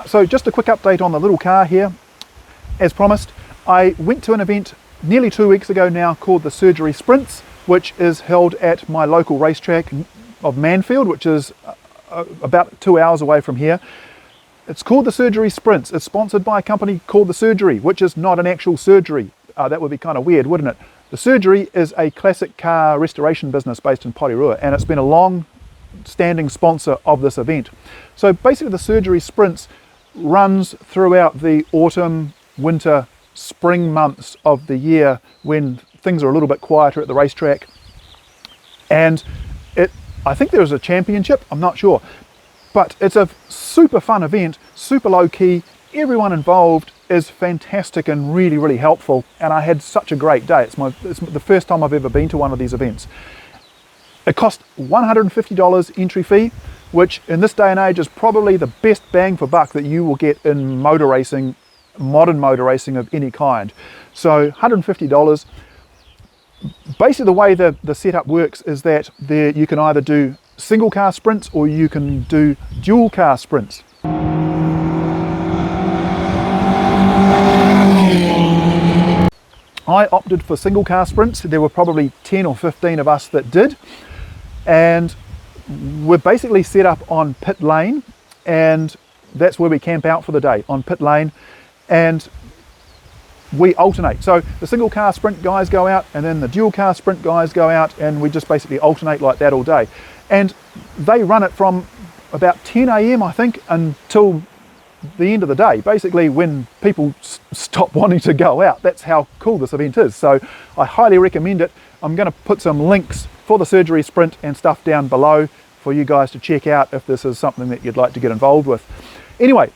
So just a quick update on the little car here. As promised, I went to an event nearly 2 weeks ago now called the Surgery Sprints, which is held at my local racetrack of Manfield, which is about 2 hours away from here. It's called the Surgery Sprints. It's sponsored by a company called The Surgery, which is not an actual surgery. That would be kind of weird, wouldn't it? The Surgery is a classic car restoration business based in Porirua, and it's been a long-standing sponsor of this event. So basically the Surgery Sprints runs throughout the autumn, winter, spring months of the year when things are a little bit quieter at the racetrack. And I think there's a championship, I'm not sure. But it's a super fun event, super low key. Everyone involved is fantastic and really, really helpful. And I had such a great day. It's the first time I've ever been to one of these events. It cost $150 entry fee, which in this day and age is probably the best bang for buck that you will get in motor racing, modern motor racing of any kind. So $150. Basically the way the setup works is that you can either do single car sprints or you can do dual car sprints. I opted for single car sprints. There were probably 10 or 15 of us that did, and we're basically set up on pit lane, and that's where we camp out for the day, on pit lane, and we alternate. So the single car sprint guys go out and then the dual car sprint guys go out, and we just basically alternate like that all day. And they run it from about 10 AM I think until the end of the day, basically when people stop wanting to go out. That's how cool this event is. So I highly recommend it. I'm going to put some links for the Surgery Sprint and stuff down below for you guys to check out if this is something that you'd like to get involved with. Anyway,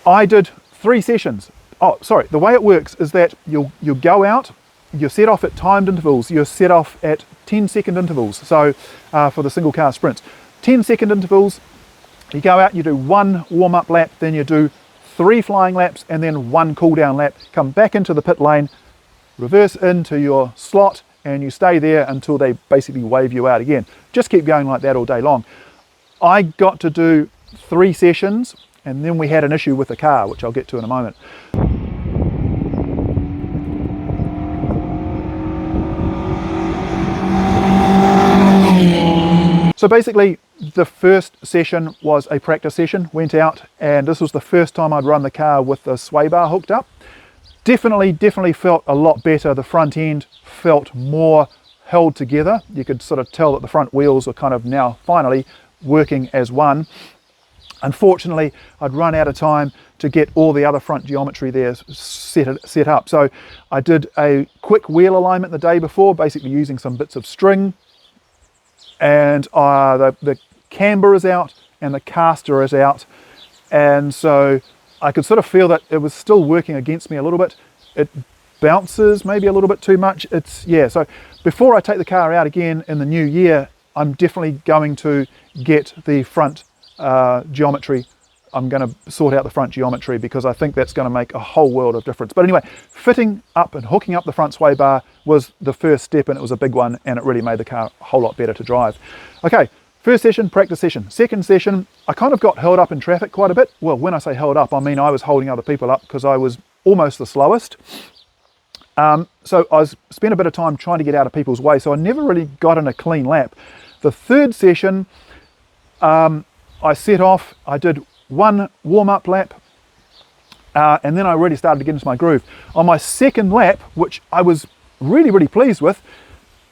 I did 3 sessions. Oh, sorry, the way it works is that you'll go out, you're set off at timed intervals, you're set off at 10-second intervals. So for the single car sprints, 10-second intervals, you go out, you do 1 warm-up lap, then you do 3 flying laps, and then 1 cool-down lap. Come back into the pit lane, reverse into your slot, and you stay there until they basically wave you out again. Just keep going like that all day long. I got to do 3 sessions, and then we had an issue with the car, which I'll get to in a moment. So basically, the first session was a practice session. Went out, and this was the first time I'd run the car with the sway bar hooked up. Definitely felt a lot better. The front end felt more held together. You could sort of tell that the front wheels were kind of now finally working as one. Unfortunately, I'd run out of time to get all the other front geometry there set up. So I did a quick wheel alignment the day before, basically using some bits of string, and the camber is out and the caster is out, and so I could sort of feel that it was still working against me a little bit. It bounces maybe a little bit too much. So before I take the car out again in the new year, I'm definitely going to get the front geometry. I'm going to sort out the front geometry because I think that's going to make a whole world of difference. But anyway, fitting up and hooking up the front sway bar was the first step, and it was a big one, and it really made the car a whole lot better to drive. Okay, first session, practice session. Second session, I kind of got held up in traffic quite a bit. Well, when I say held up, I mean I was holding other people up because I was almost the slowest. So I spent a bit of time trying to get out of people's way, so I never really got in a clean lap. The third session, I set off, I did 1 warm-up lap, and then I really started to get into my groove. On my second lap, which I was really pleased with,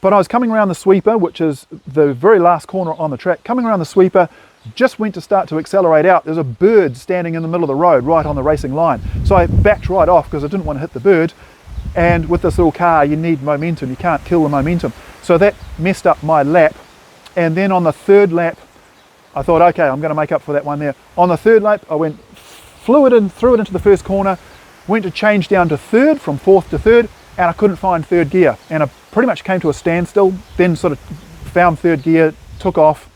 but I was coming around the sweeper, which is the very last corner on the track, coming around the sweeper, just went to start to accelerate out. There's a bird standing in the middle of the road right on the racing line. So I backed right off because I didn't want to hit the bird, and with this little car you need momentum, you can't kill the momentum. So that messed up my lap, and then on the third lap, I thought, okay, I'm going to make up for that one there. On the third lap, I flew it in, threw it into the first corner, went to change down to third, from fourth to third, and I couldn't find third gear. And I pretty much came to a standstill, then sort of found third gear, took off,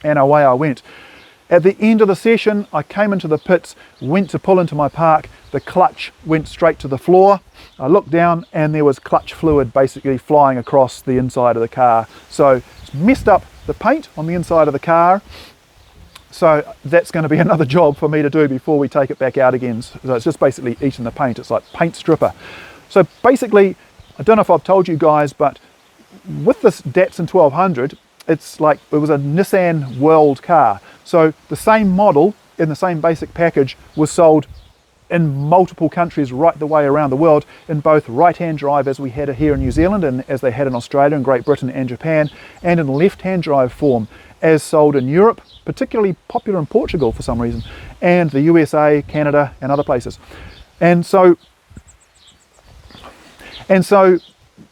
and away I went. At the end of the session, I came into the pits, went to pull into my park, the clutch went straight to the floor. I looked down and there was clutch fluid basically flying across the inside of the car. So it's messed up the paint on the inside of the car. So that's going to be another job for me to do before we take it back out again. So it's just basically eating the paint. It's like paint stripper. So basically, I don't know if I've told you guys, but with this Datsun 1200, it's like it was a Nissan World car. So the same model in the same basic package was sold in multiple countries right the way around the world, in both right-hand drive as we had it here in New Zealand and as they had in Australia and Great Britain and Japan, and in left-hand drive form as sold in Europe, particularly popular in Portugal for some reason, and the USA, Canada and other places. And so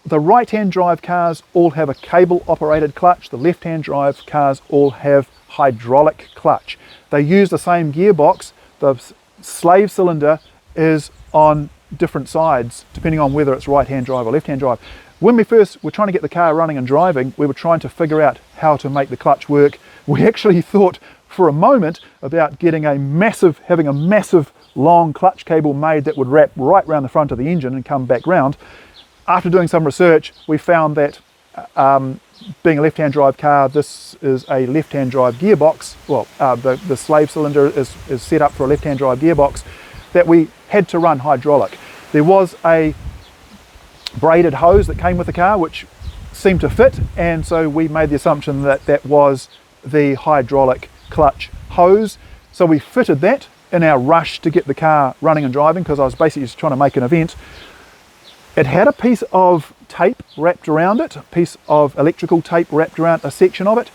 the right-hand drive cars all have a cable operated clutch, the left-hand drive cars all have hydraulic clutch. They use the same gearbox. The slave cylinder is on different sides depending on whether it's right-hand drive or left-hand drive. When we first were trying to get the car running and driving, we were trying to figure out how to make the clutch work. We actually thought for a moment about having a massive long clutch cable made that would wrap right around the front of the engine and come back round. After doing some research, we found that being a left-hand drive car, this is a left-hand drive gearbox. Well, the slave cylinder is set up for a left-hand drive gearbox that we had to run hydraulic. There was a braided hose that came with the car which seemed to fit, and so we made the assumption that that was the hydraulic clutch hose. So we fitted that in our rush to get the car running and driving, because I was basically just trying to make an event. It had a piece of tape wrapped around it, a piece of electrical tape wrapped around a section of it.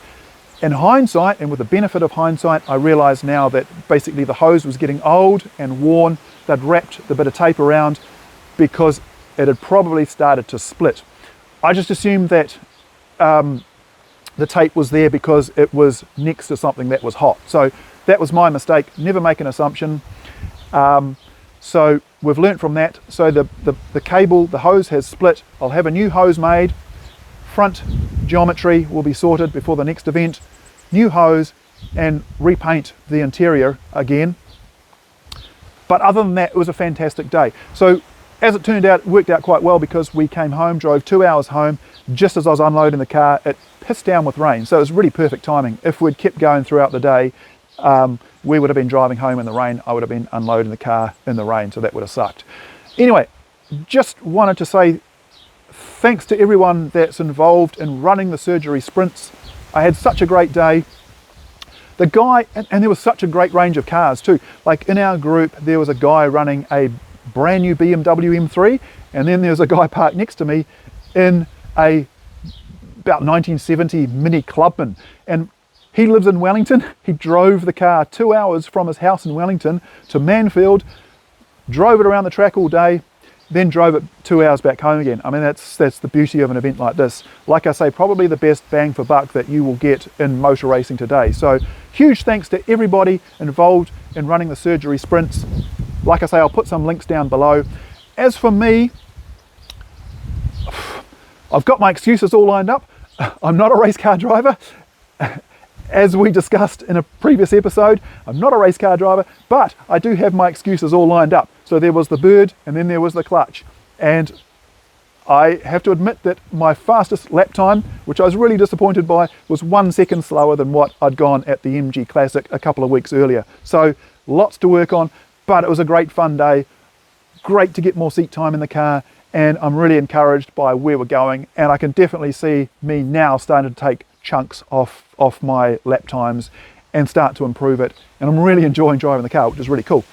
In hindsight, and with the benefit of hindsight, I realise now that basically the hose was getting old and worn. They'd wrapped the bit of tape around because it had probably started to split. I just assumed that the tape was there because it was next to something that was hot. So that was my mistake. Never make an assumption. So we've learnt from that. So the cable, the hose has split. I'll have a new hose made. Front geometry will be sorted before the next event. New hose, and repaint the interior again. But other than that, it was a fantastic day. So as it turned out, it worked out quite well, because we came home, drove 2 hours home. Just as I was unloading the car, it pissed down with rain. So it was really perfect timing. If we'd kept going throughout the day, we would have been driving home in the rain. I would have been unloading the car in the rain, so that would have sucked. Anyway, just wanted to say thanks to everyone that's involved in running the surgery sprints. I had such a great day. The guy, and there was such a great range of cars too. Like in our group, there was a guy running a brand new BMW M3, and then there was a guy parked next to me in a about 1970 Mini Clubman. And he lives in Wellington. He drove the car 2 hours from his house in Wellington to Manfield, drove it around the track all day, then drove it 2 hours back home again. I mean, that's the beauty of an event like this. Like I say, probably the best bang for buck that you will get in motor racing today. So huge thanks to everybody involved in running the surgery sprints. Like I say, I'll put some links down below. As for me, I've got my excuses all lined up. I'm not a race car driver. As we discussed in a previous episode, I'm not a race car driver, but I do have my excuses all lined up. So there was the bird, and then there was the clutch. And I have to admit that my fastest lap time, which I was really disappointed by, was 1 second slower than what I'd gone at the MG Classic a couple of weeks earlier. So lots to work on, but it was a great fun day. Great to get more seat time in the car, and I'm really encouraged by where we're going. And I can definitely see me now starting to take chunks off my lap times and start to improve it. And I'm really enjoying driving the car, which is really cool.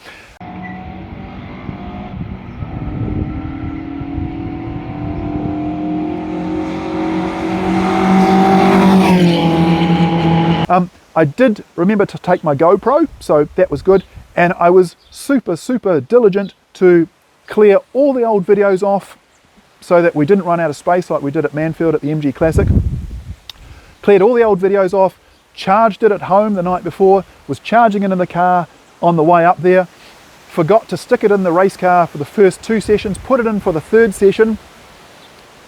I did remember to take my GoPro, so that was good. And I was super diligent to clear all the old videos off so that we didn't run out of space like we did at Manfield at the MG Classic. Cleared all the old videos off, charged it at home the night before, was charging it in the car on the way up there, forgot to stick it in the race car for the first 2 sessions, put it in for the 3rd session,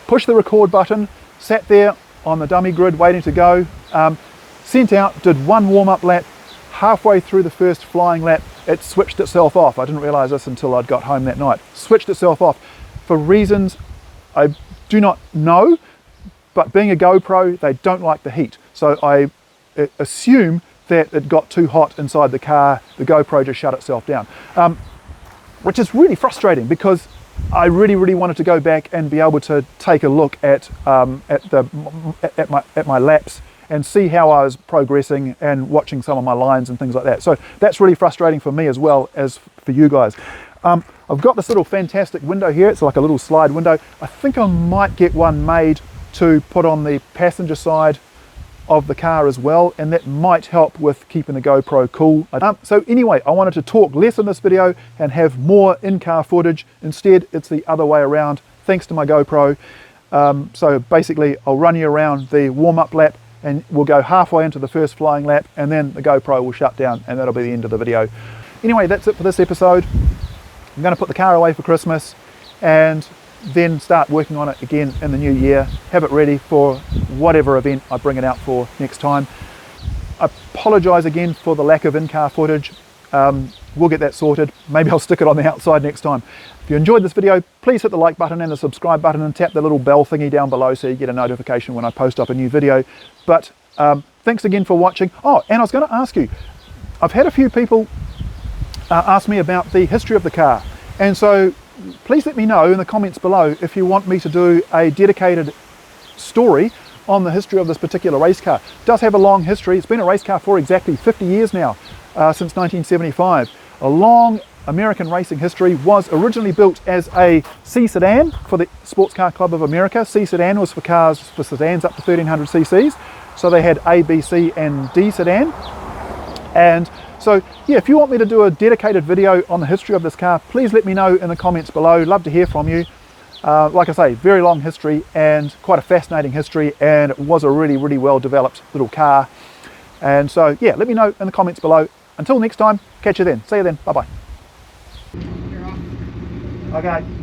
pushed the record button, sat there on the dummy grid waiting to go, sent out, did 1 warm-up lap. Halfway through the first flying lap, it switched itself off. I didn't realise this until I'd got home that night. Switched itself off for reasons I do not know, but being a GoPro, they don't like the heat. So I assume that it got too hot inside the car, the GoPro just shut itself down, which is really frustrating because I really wanted to go back and be able to take a look at my laps and see how I was progressing and watching some of my lines and things like that. So that's really frustrating for me as well as for you guys. I've got this little fantastic window here. It's like a little slide window. I think I might get one made to put on the passenger side of the car as well, and that might help with keeping the GoPro cool. So anyway, I wanted to talk less in this video and have more in-car footage. Instead, it's the other way around, thanks to my GoPro. So basically, I'll run you around the warm-up lap, and we'll go halfway into the first flying lap, and then the GoPro will shut down, and that'll be the end of the video. Anyway, that's it for this episode. I'm going to put the car away for Christmas, and then start working on it again in the new year, have it ready for whatever event I bring it out for next time. I apologise again for the lack of in-car footage. We'll get that sorted. Maybe I'll stick it on the outside next time. If you enjoyed this video, please hit the like button and the subscribe button and tap the little bell thingy down below so you get a notification when I post up a new video. But thanks again for watching. Oh, and I was going to ask you, I've had a few people ask me about the history of the car, and so please let me know in the comments below if you want me to do a dedicated story on the history of this particular race car. It does have a long history. It's been a race car for exactly 50 years now, since 1975. A long American racing history. Was originally built as a C Sedan for the Sports Car Club of America. C Sedan was for cars, for sedans up to 1300 cc's. So they had A, B, C and D Sedan. And so yeah, if you want me to do a dedicated video on the history of this car, please let me know in the comments below. Love to hear from you. Like I say, very long history and quite a fascinating history, and it was a really well developed little car. And so yeah, let me know in the comments below. Until next time, catch you then. See you then. Bye bye. You're off. Okay.